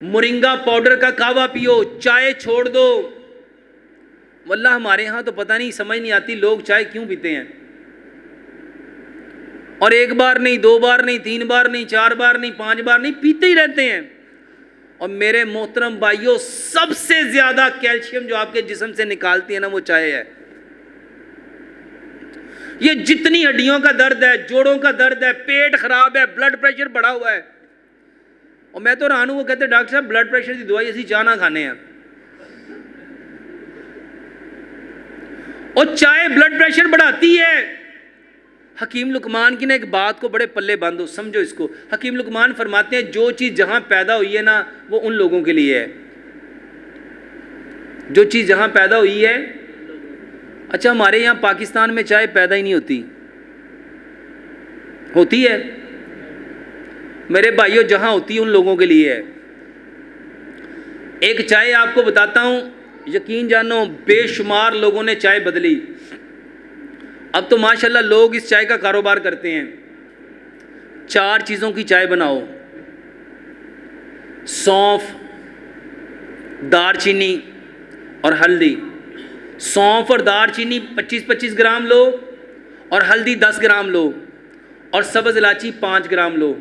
Moringa powder کا کہوہ پیو، چائے چھوڑ دو۔ واللہ ہمارے ہاں تو پتہ نہیں، سمجھ نہیں آتی لوگ چائے کیوں پیتے ہیں، اور ایک بار نہیں، دو بار نہیں، تین بار نہیں، چار بار نہیں، پانچ بار نہیں، پیتے ہی رہتے ہیں۔ اور میرے محترم بھائیوں، سب سے زیادہ کیلشیم جو آپ کے جسم سے نکالتی ہے نا، وہ چائے ہے۔ یہ جتنی ہڈیوں کا درد ہے، جوڑوں کا درد ہے، پیٹ خراب ہے، بلڈ پریشر بڑھا ہوا ہے، اور میں تو حیران ہوں، وہ کہتے ہیں ڈاکٹر صاحب بلڈ پریشر کی دوائی اسی چاہ نہ کھانے ہیں، اور چائے بلڈ پریشر بڑھاتی ہے۔ حکیم لقمان کی نا ایک بات کو بڑے پلے باندھو، سمجھو اس کو۔ حکیم لقمان فرماتے ہیں جو چیز جہاں پیدا ہوئی ہے نا، وہ ان لوگوں کے لیے ہے، جو چیز جہاں پیدا ہوئی ہے۔ اچھا، ہمارے یہاں پاکستان میں چائے پیدا ہی نہیں ہوتی، ہوتی ہے میرے بھائیوں؟ جہاں ہوتی ہے ان لوگوں کے لیے ہے۔ ایک چائے آپ کو بتاتا ہوں، یقین جانو بے شمار لوگوں نے چائے بدلی۔ اب تو ماشاءاللہ لوگ اس چائے کا کاروبار کرتے ہیں۔ 4 چیزوں کی چائے بناؤ: سونف، دار چینی اور ہلدی۔ سونف اور دار چینی 25-25 گرام لو، اور ہلدی 10 گرام لو، اور سبز الائچی 5 گرام لو،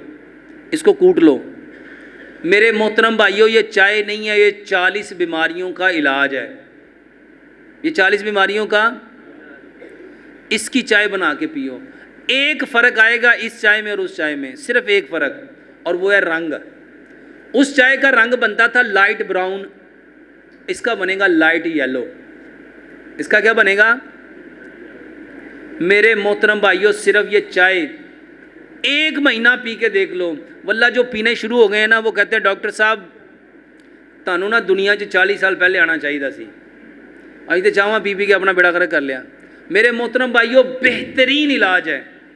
اس کو کوٹ لو۔ میرے محترم بھائیوں، یہ چائے نہیں ہے، یہ 40 بیماریوں کا علاج ہے، یہ 40 بیماریوں کا۔ اس کی چائے بنا کے پیو۔ ایک فرق آئے گا اس چائے میں اور اس چائے میں، صرف ایک فرق، اور وہ ہے رنگ۔ اس چائے کا رنگ بنتا تھا لائٹ براؤن، اس کا بنے گا لائٹ یلو۔ اس کا کیا بنے گا؟ میرے محترم بھائیوں، صرف یہ چائے 1 مہینہ پی کے دیکھ لو، واللہ جو پینے شروع ہو گئے ہیں نا، وہ کہتے ہیں ڈاکٹر صاحب تانوں نا دنیا 'ਚ 40 سال پہلے آنا چاہیے سی، اج تے چاواں پی کے اپنا بیڑا غرق کر لیا۔ میرے محترم بھائیوں، بہترین علاج ہے۔